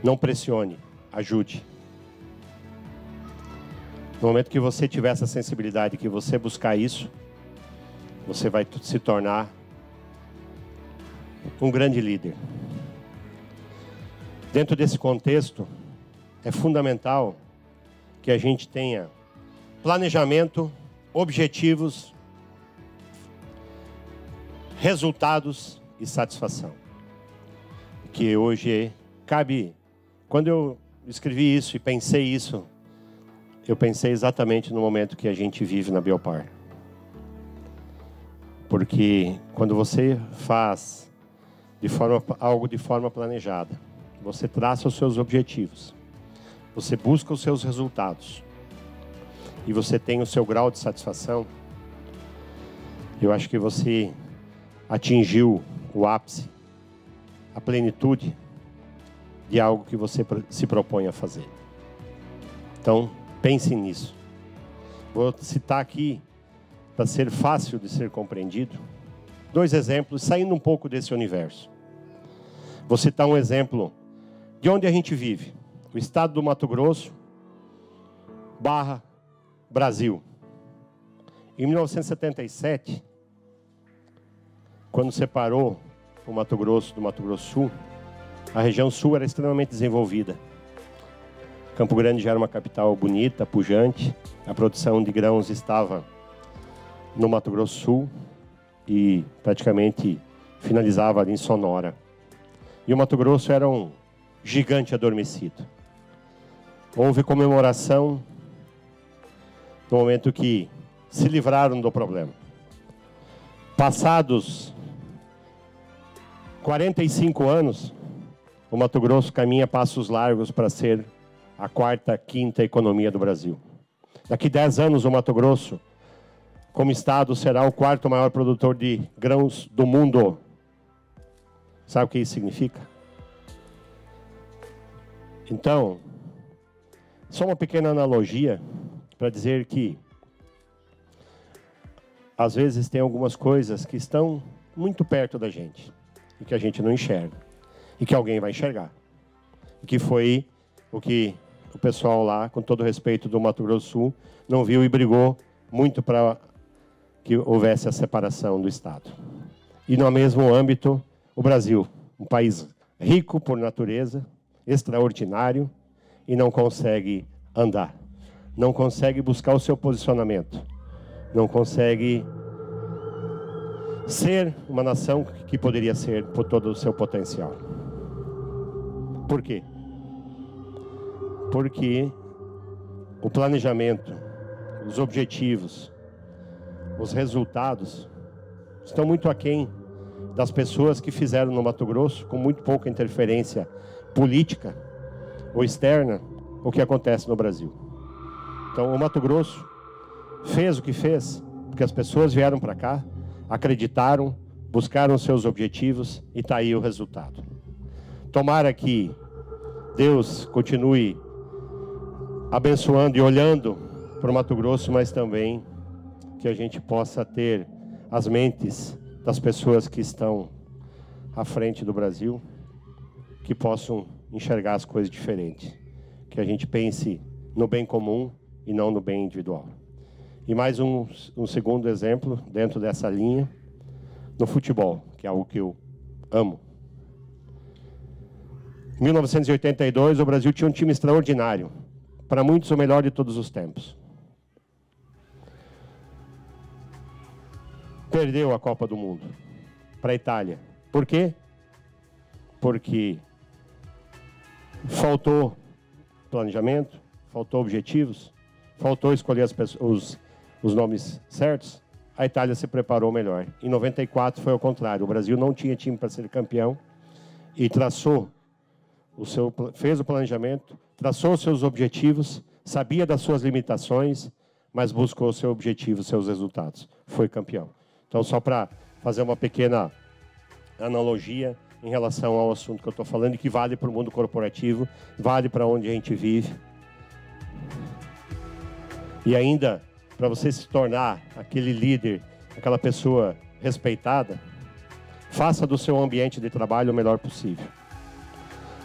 Não pressione, ajude. No momento que você tiver essa sensibilidade, que você buscar isso, você vai se tornar um grande líder. Dentro desse contexto, é fundamental que a gente tenha planejamento, objetivos, resultados e satisfação. Que hoje cabe... Quando eu escrevi isso e pensei isso, eu pensei exatamente no momento que a gente vive na Biopar. Porque quando você faz algo de forma planejada, você traça os seus objetivos, você busca os seus resultados e você tem o seu grau de satisfação, eu acho que você atingiu o ápice, a plenitude de algo que você se propõe a fazer. Então, pense nisso. Vou citar aqui, para ser fácil de ser compreendido, 2 exemplos, saindo um pouco desse universo. Vou citar um exemplo de onde a gente vive. O estado do Mato Grosso / Brasil. Em 1977, quando separou o Mato Grosso do Mato Grosso Sul, a região sul era extremamente desenvolvida. Campo Grande já era uma capital bonita, pujante. A produção de grãos estava no Mato Grosso Sul e praticamente finalizava ali em Sonora. E o Mato Grosso era um gigante adormecido. Houve comemoração no momento que se livraram do problema. Passados 45 anos, o Mato Grosso caminha passos largos para ser a 4ª, 5ª economia do Brasil. Daqui 10 anos, o Mato Grosso, como estado, será o 4º maior produtor de grãos do mundo. Sabe o que isso significa? Então, só uma pequena analogia para dizer que às vezes tem algumas coisas que estão muito perto da gente e que a gente não enxerga e que alguém vai enxergar. E que foi o que o pessoal lá, com todo respeito do Mato Grosso do Sul, não viu e brigou muito para que houvesse a separação do Estado. E no mesmo âmbito, o Brasil, um país rico por natureza, extraordinário, e não consegue andar, não consegue buscar o seu posicionamento, não consegue ser uma nação que poderia ser por todo o seu potencial. Por quê? Porque o planejamento, os objetivos, os resultados estão muito aquém das pessoas que fizeram no Mato Grosso, com muito pouca interferência política ou externa, o que acontece no Brasil. Então, o Mato Grosso fez o que fez, porque as pessoas vieram para cá, acreditaram, buscaram seus objetivos e está aí o resultado. Tomara que Deus continue abençoando e olhando para o Mato Grosso, mas também que a gente possa ter as mentes das pessoas que estão à frente do Brasil, que possam enxergar as coisas diferentes, que a gente pense no bem comum e não no bem individual. E mais um segundo exemplo, dentro dessa linha, no futebol, que é algo que eu amo. Em 1982, o Brasil tinha um time extraordinário, para muitos o melhor de todos os tempos. Perdeu a Copa do Mundo para a Itália. Por quê? Porque faltou planejamento, faltou objetivos, faltou escolher os nomes certos. A Itália se preparou melhor. Em 94 foi ao contrário. O Brasil não tinha time para ser campeão e fez o planejamento, traçou os seus objetivos, sabia das suas limitações, mas buscou o seu objetivo, seus resultados. Foi campeão. Então, só para fazer uma pequena analogia em relação ao assunto que eu estou falando, e que vale para o mundo corporativo, vale para onde a gente vive. E ainda, para você se tornar aquele líder, aquela pessoa respeitada, faça do seu ambiente de trabalho o melhor possível.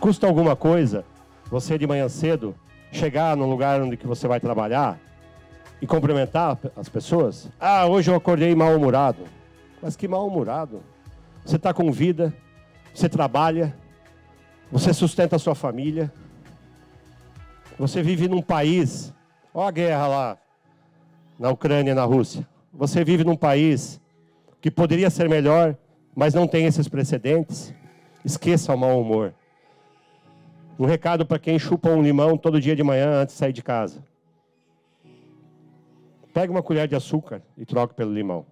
Custa alguma coisa você de manhã cedo chegar no lugar onde que você vai trabalhar e cumprimentar as pessoas? Ah, hoje eu acordei mal-humorado. Mas que mal-humorado? Você está com vida, você trabalha, você sustenta a sua família, você vive num país, olha a guerra lá na Ucrânia e na Rússia. Você vive num país que poderia ser melhor, mas não tem esses precedentes. Esqueça o mau humor. Um recado para quem chupa um limão todo dia de manhã antes de sair de casa. Pega uma colher de açúcar e troque pelo limão.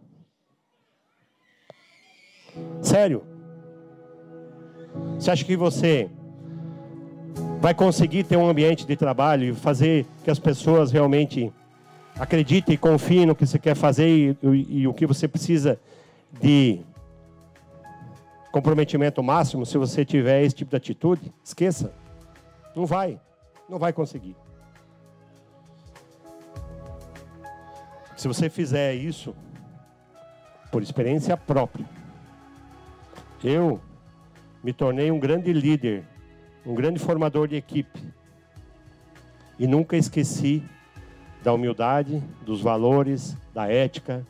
Sério. Você acha que você vai conseguir ter um ambiente de trabalho e fazer que as pessoas realmente acreditem e confiem no que você quer fazer e o que você precisa de comprometimento máximo se você tiver esse tipo de atitude? Esqueça. Não vai conseguir. Se você fizer isso, por experiência própria, eu me tornei um grande líder, um grande formador de equipe. E nunca esqueci da humildade, dos valores, da ética,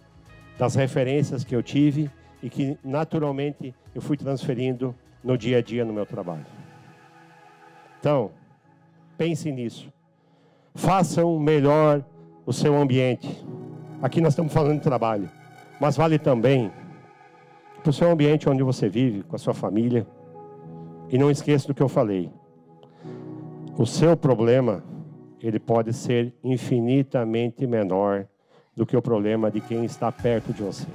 das referências que eu tive e que naturalmente eu fui transferindo no dia a dia no meu trabalho. Então, pense nisso. Façam melhor o seu ambiente. Aqui nós estamos falando de trabalho, mas vale também para o seu ambiente onde você vive, com a sua família. E não esqueça do que eu falei. O seu problema, ele pode ser infinitamente menor do que o problema de quem está perto de você.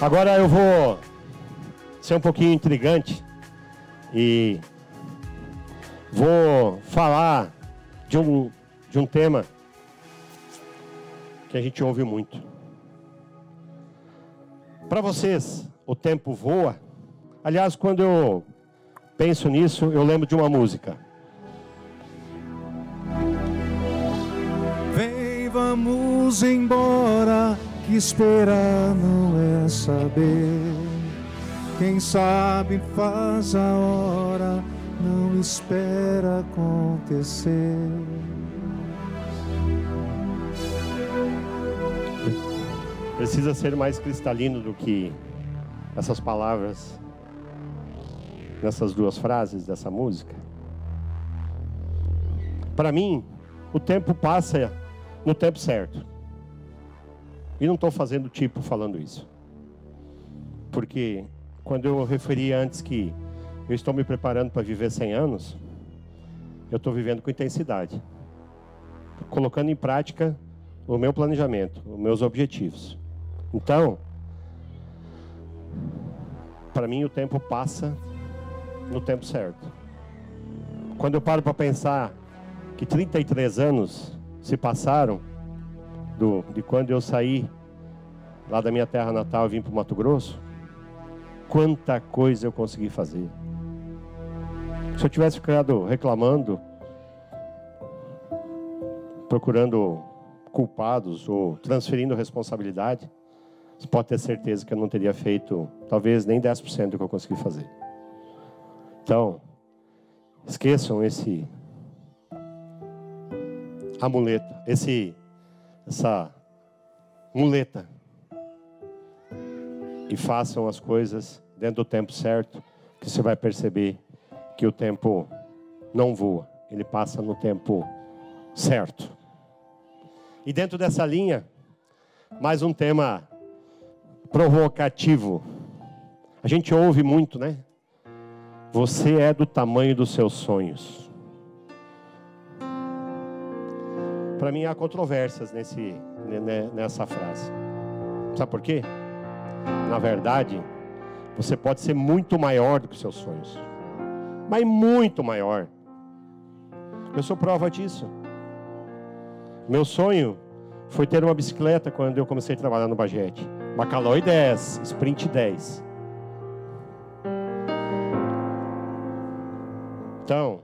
Agora eu vou ser um pouquinho intrigante e vou falar de um tema que a gente ouve muito. Para vocês, o tempo voa? Aliás, quando eu penso nisso, eu lembro de uma música. vamos embora, que esperar não é saber. Quem sabe faz a hora, não espera acontecer. Precisa ser mais cristalino do que essas palavras nessas duas frases dessa música. Para mim, o tempo passa no tempo certo. E não estou fazendo tipo falando isso. Porque quando eu referi antes que eu estou me preparando para viver 100 anos, eu estou vivendo com intensidade. Colocando em prática o meu planejamento, os meus objetivos. Então, para mim o tempo passa no tempo certo. Quando eu paro para pensar que 33 anos se passaram de quando eu saí lá da minha terra natal e vim para o Mato Grosso, quanta coisa eu consegui fazer. Se eu tivesse ficado reclamando, procurando culpados ou transferindo responsabilidade, você pode ter certeza que eu não teria feito, talvez, nem 10% do que eu consegui fazer. Então, esqueçam esse amuleto, essa muleta, e façam as coisas dentro do tempo certo, que você vai perceber que o tempo não voa, ele passa no tempo certo. E dentro dessa linha, mais um tema provocativo. A gente ouve muito, né? Você é do tamanho dos seus sonhos. Para mim há controvérsias nessa frase. Sabe por quê? Na verdade, você pode ser muito maior do que os seus sonhos. Mas muito maior. Eu sou prova disso. Meu sonho foi ter uma bicicleta quando eu comecei a trabalhar no Bagete. Uma Caloi 10, Sprint 10. Então,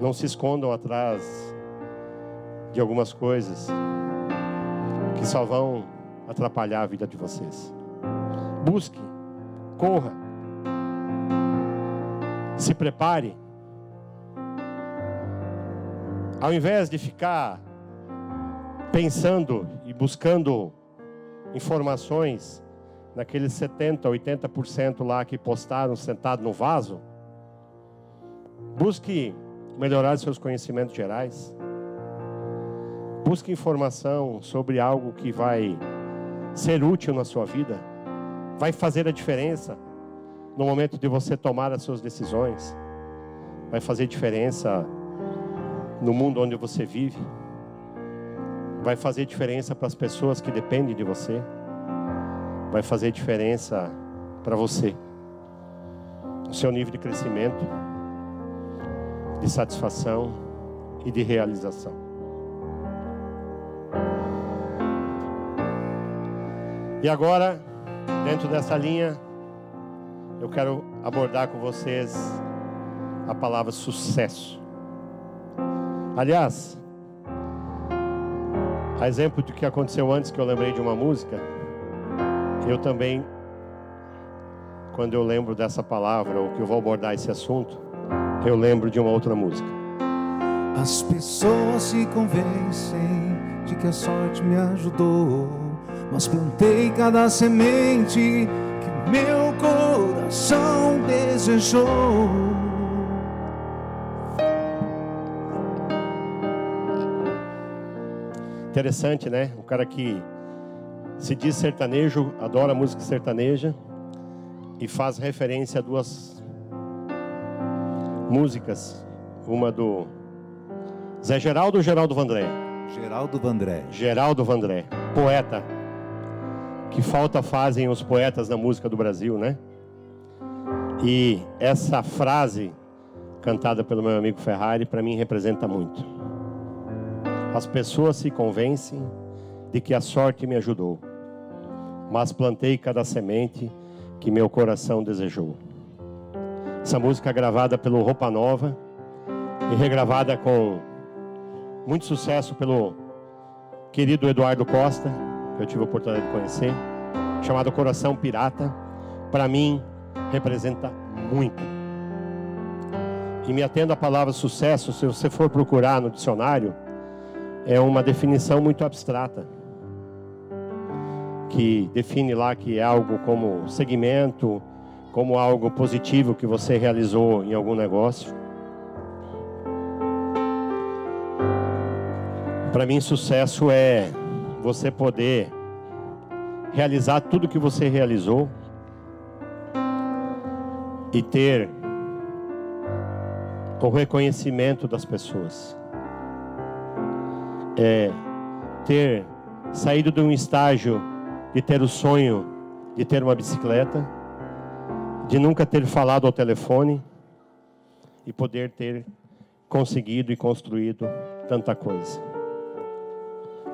não se escondam atrás de algumas coisas que só vão atrapalhar a vida de vocês. Busque, corra, se prepare. Ao invés de ficar pensando e buscando informações naqueles 70%, 80% lá que postaram sentado no vaso, busque melhorar seus conhecimentos gerais. Busque informação sobre algo que vai ser útil na sua vida, vai fazer a diferença no momento de você tomar as suas decisões, vai fazer diferença no mundo onde você vive, vai fazer diferença para as pessoas que dependem de você, vai fazer diferença para você, o seu nível de crescimento, de satisfação e de realização. E agora, dentro dessa linha, eu quero abordar com vocês a palavra sucesso. Aliás, a exemplo do que aconteceu antes, que eu lembrei de uma música, eu também, quando eu lembro dessa palavra, ou que eu vou abordar esse assunto, eu lembro de uma outra música. As pessoas se convencem de que a sorte me ajudou, mas plantei cada semente que meu coração desejou. Interessante, né? Um cara que se diz sertanejo, adora música sertaneja e faz referência a duas músicas. Uma do Zé Geraldo ou Geraldo Vandré? Geraldo Vandré. Geraldo Vandré, poeta. Que falta fazem os poetas na música do Brasil, né? E essa frase, cantada pelo meu amigo Ferrari, para mim representa muito. As pessoas se convencem de que a sorte me ajudou, mas plantei cada semente que meu coração desejou. Essa música é gravada pelo Roupa Nova e regravada com muito sucesso pelo querido Eduardo Costa, que eu tive a oportunidade de conhecer, chamado Coração Pirata. Para mim, representa muito. E me atendo à palavra sucesso, se você for procurar no dicionário, é uma definição muito abstrata, que define lá que é algo como segmento, como algo positivo que você realizou em algum negócio. Para mim, sucesso é você poder realizar tudo que você realizou e ter o reconhecimento das pessoas. É ter saído de um estágio de ter o sonho de ter uma bicicleta, de nunca ter falado ao telefone e poder ter conseguido e construído tanta coisa.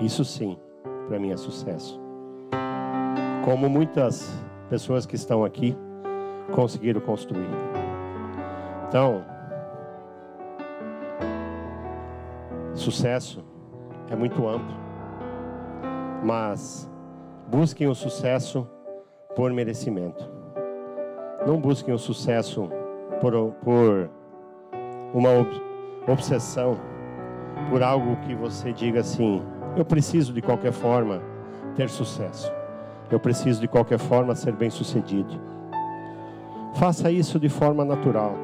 Isso sim, para mim é sucesso. Como muitas pessoas que estão aqui conseguiram construir. Então, sucesso é muito amplo, mas busquem o sucesso por merecimento. Não busquem o sucesso por uma obsessão, por algo que você diga assim: eu preciso de qualquer forma ter sucesso. Eu preciso de qualquer forma ser bem-sucedido. Faça isso de forma natural.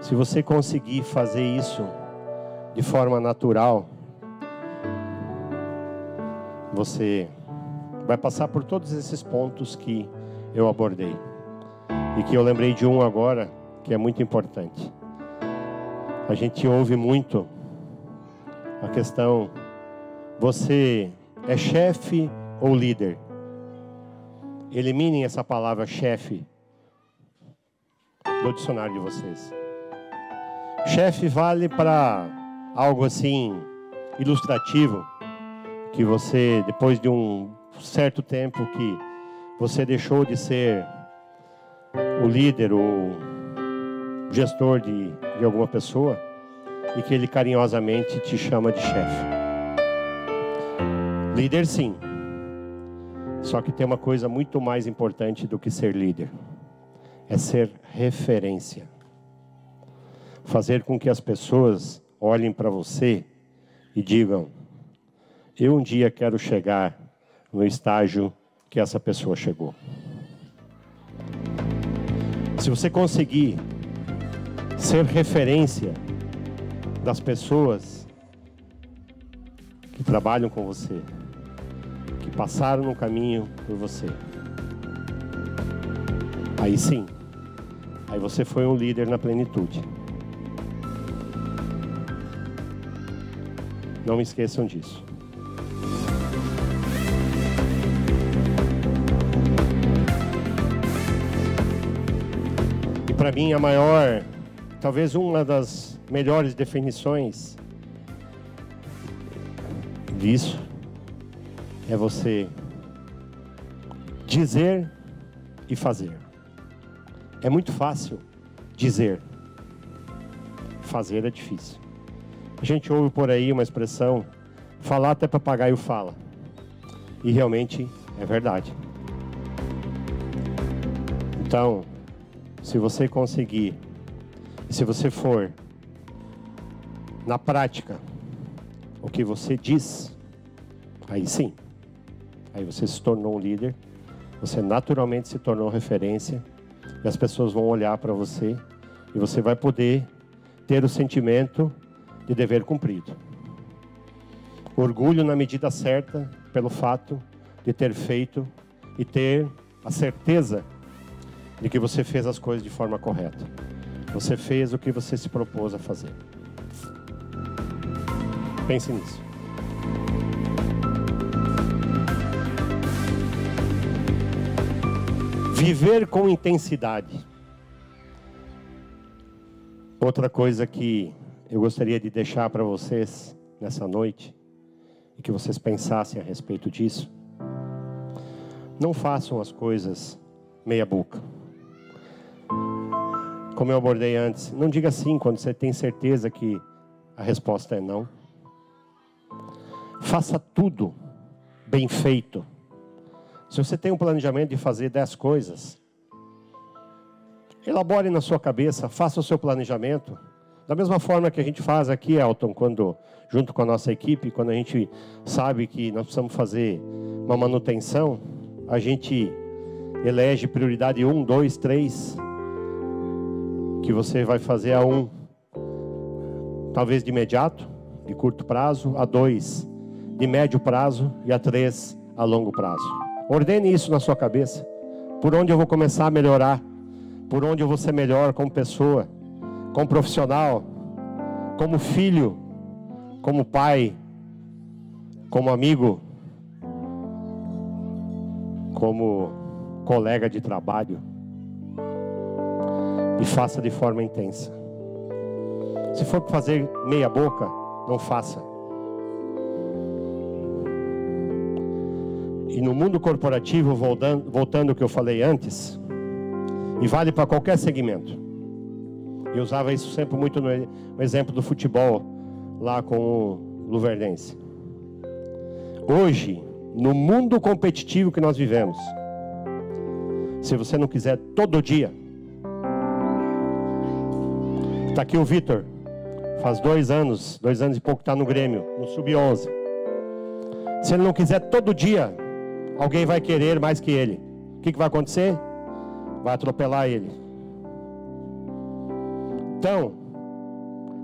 Se você conseguir fazer isso de forma natural, você vai passar por todos esses pontos que eu abordei. E que eu lembrei de um agora, que é muito importante. A gente ouve muito a questão: você é chefe ou líder? Eliminem essa palavra chefe do dicionário de vocês. Chefe vale para algo assim ilustrativo, que você, depois de um certo tempo que você deixou de ser o líder, o gestor de alguma pessoa, e que ele carinhosamente te chama de chefe. Líder sim, só que tem uma coisa muito mais importante do que ser líder: é ser referência. Fazer com que as pessoas olhem para você e digam: eu um dia quero chegar no estágio que essa pessoa chegou. Se você conseguir ser referência das pessoas que trabalham com você, que passaram no caminho por você, aí sim, aí você foi um líder na plenitude. Não me esqueçam disso. E para mim a maior, talvez uma das melhores definições disso é você dizer e fazer. É muito fácil dizer, fazer é difícil. A gente ouve por aí uma expressão: falar até papagaio fala. E realmente é verdade. Então, se você conseguir, se você for na prática o que você diz, aí sim, aí você se tornou um líder, você naturalmente se tornou referência, e as pessoas vão olhar para você e você vai poder ter o sentimento de dever cumprido. Orgulho na medida certa pelo fato de ter feito e ter a certeza de que você fez as coisas de forma correta. Você fez o que você se propôs a fazer. Pense nisso. Viver com intensidade. Outra coisa que eu gostaria de deixar para vocês nessa noite, e que vocês pensassem a respeito disso: não façam as coisas meia boca. Como eu abordei antes, não diga sim quando você tem certeza que a resposta é não. Faça tudo bem feito. Se você tem um planejamento de fazer 10 coisas, elabore na sua cabeça, faça o seu planejamento. Da mesma forma que a gente faz aqui, Elton, junto com a nossa equipe, quando a gente sabe que nós precisamos fazer uma manutenção, a gente elege prioridade 1, 2, 3, que você vai fazer a 1, talvez de imediato, de curto prazo, a 2, de médio prazo, e a 3, a longo prazo. Ordene isso na sua cabeça. Por onde eu vou começar a melhorar? Por onde eu vou ser melhor como pessoa, como profissional, como filho, como pai, como amigo, como colega de trabalho. E faça de forma intensa. Se for fazer meia boca, não faça. E no mundo corporativo, voltando ao que eu falei antes, e vale para qualquer segmento. Eu usava isso sempre muito no exemplo do futebol, lá com o Luverdense. Hoje, no mundo competitivo que nós vivemos, se você não quiser todo dia... Está aqui o Vitor, faz 2 anos e pouco está no Grêmio, no Sub-11. Se ele não quiser todo dia, alguém vai querer mais que ele. O que vai acontecer? Vai atropelar ele. Então,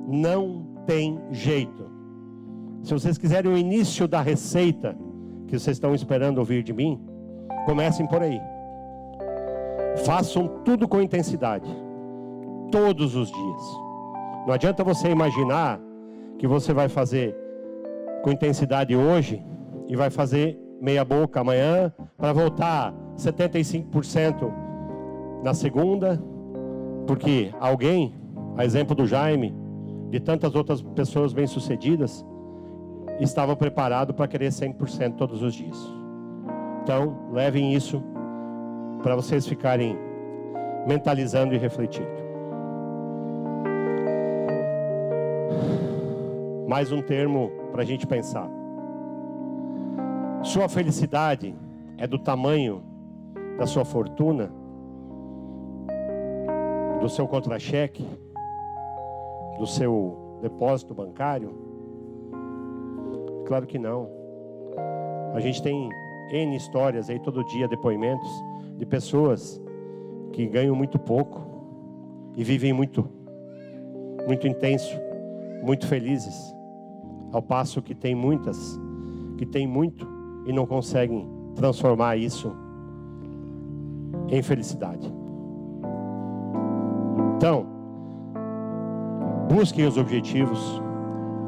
não tem jeito. Se vocês quiserem o início da receita que vocês estão esperando ouvir de mim, comecem por aí. Façam tudo com intensidade, todos os dias. Não adianta você imaginar que você vai fazer com intensidade hoje e vai fazer meia boca amanhã para voltar 75% na segunda, porque alguém, a exemplo do Jaime, de tantas outras pessoas bem-sucedidas, estava preparado para querer 100% todos os dias. Então, levem isso para vocês ficarem mentalizando e refletindo. Mais um termo para a gente pensar. Sua felicidade é do tamanho da sua fortuna, do seu contra-cheque, do seu depósito bancário? Claro que não. A gente tem N histórias aí todo dia, depoimentos de pessoas que ganham muito pouco e vivem muito intenso, muito felizes, ao passo que tem muitas que têm muito e não conseguem transformar isso em felicidade. Então, busquem os objetivos,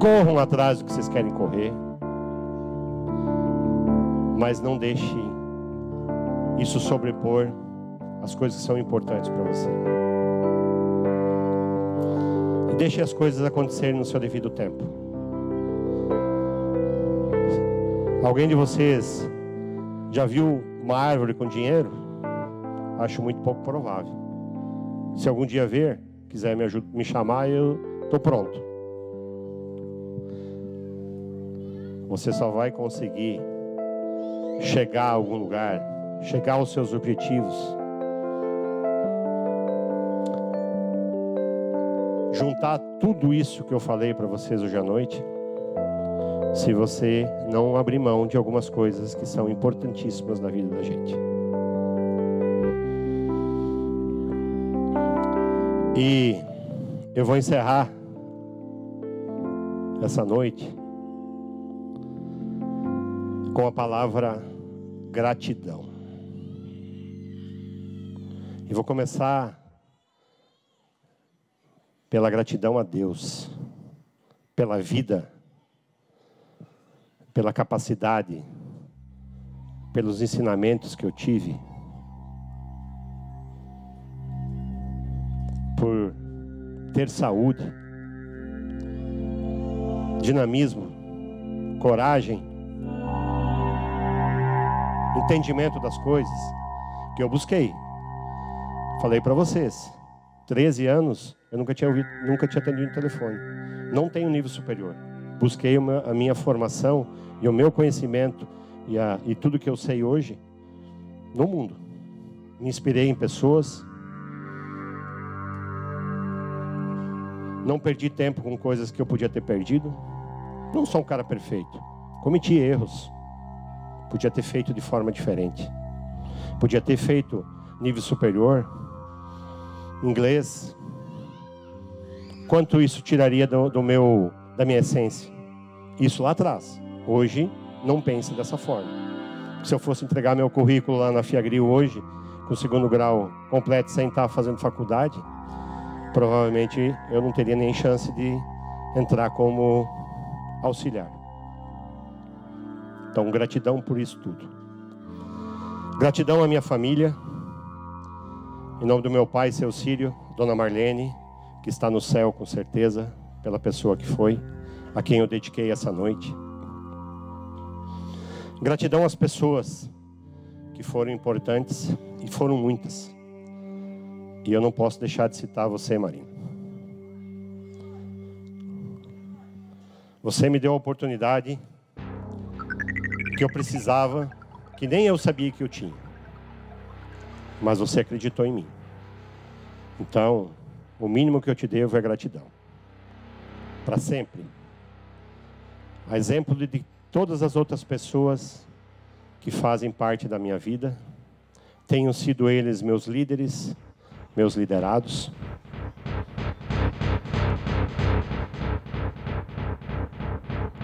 corram atrás do que vocês querem correr, mas não deixem isso sobrepor as coisas que são importantes para você. E deixe as coisas acontecerem no seu devido tempo. Alguém de vocês já viu uma árvore com dinheiro? Acho muito pouco provável. Se algum dia ver, quiser me chamar, eu estou pronto. Você só vai conseguir chegar a algum lugar, chegar aos seus objetivos, juntar tudo isso que eu falei para vocês hoje à noite, se você não abrir mão de algumas coisas que são importantíssimas na vida da gente. E eu vou encerrar essa noite com a palavra gratidão. E vou começar pela gratidão a Deus, pela vida, pela capacidade, pelos ensinamentos que eu tive, por ter saúde, dinamismo, coragem, entendimento das coisas que eu busquei. Falei para vocês, 13 anos eu nunca tinha atendido o telefone. Não tenho nível superior. busquei a minha formação e o meu conhecimento e tudo que eu sei hoje no mundo. Me inspirei em pessoas. Não perdi tempo com coisas que eu podia ter perdido. Não sou um cara perfeito. Cometi erros. Podia ter feito de forma diferente. Podia ter feito nível superior, inglês. Quanto isso tiraria da minha essência? Isso lá atrás. Hoje, não pense dessa forma. Se eu fosse entregar meu currículo lá na Fiagril hoje, com o 2º grau completo, sem estar fazendo faculdade, provavelmente eu não teria nem chance de entrar como auxiliar. Então, gratidão por isso tudo. Gratidão à minha família. Em nome do meu pai, seu Círio, Dona Marlene, que está no céu com certeza, pela pessoa que foi, a quem eu dediquei essa noite. Gratidão às pessoas que foram importantes, e foram muitas. E eu não posso deixar de citar você, Marina. Você me deu a oportunidade que eu precisava, que nem eu sabia que eu tinha. Mas você acreditou em mim. Então, o mínimo que eu te devo é gratidão. Para sempre. A exemplo de todas as outras pessoas que fazem parte da minha vida, tenham sido eles meus líderes, meus liderados.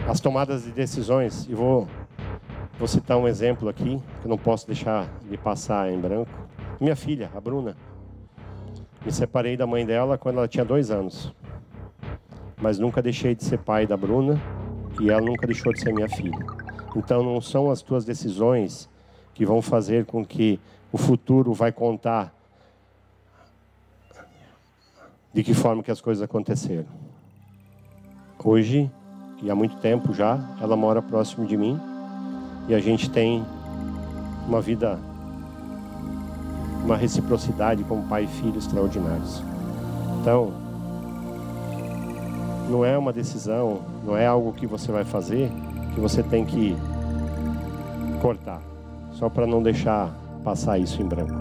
As tomadas de decisões, e vou citar um exemplo aqui, que eu não posso deixar de passar em branco. Minha filha, a Bruna. Me separei da mãe dela quando ela tinha 2 anos. Mas nunca deixei de ser pai da Bruna e ela nunca deixou de ser minha filha. Então não são as tuas decisões que vão fazer com que o futuro vai contar de que forma que as coisas aconteceram. Hoje, e há muito tempo já, ela mora próximo de mim e a gente tem uma vida, uma reciprocidade como pai e filho extraordinários. Então, não é uma decisão, não é algo que você vai fazer que você tem que cortar, só para não deixar passar isso em branco.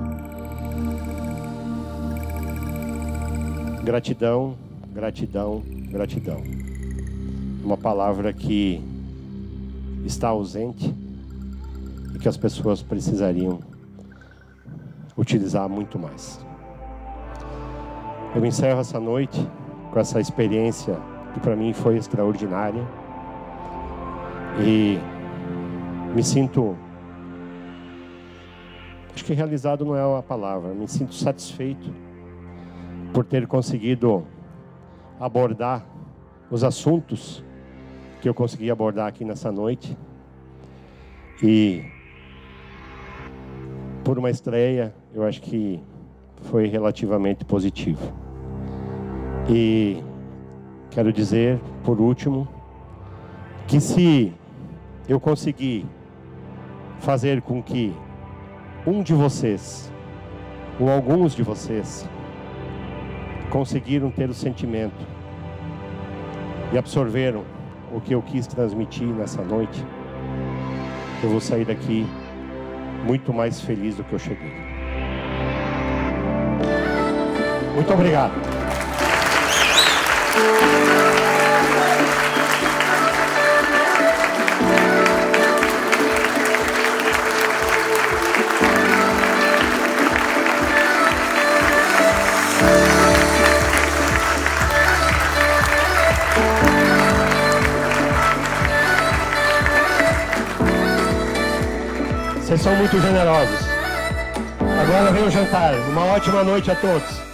Gratidão, gratidão, gratidão. Uma palavra que está ausente e que as pessoas precisariam utilizar muito mais. Eu encerro essa noite com essa experiência que para mim foi extraordinária e me sinto, acho que realizado não é a palavra, me sinto satisfeito por ter conseguido abordar os assuntos que eu consegui abordar aqui nessa noite e por uma estreia, eu acho que foi relativamente positivo. E quero dizer, por último, que se eu conseguir fazer com que um de vocês, ou alguns de vocês, conseguiram ter o sentimento e absorveram o que eu quis transmitir nessa noite, eu vou sair daqui muito mais feliz do que eu cheguei. Muito obrigado. Vocês são muito generosos. Agora vem o jantar. Uma ótima noite a todos.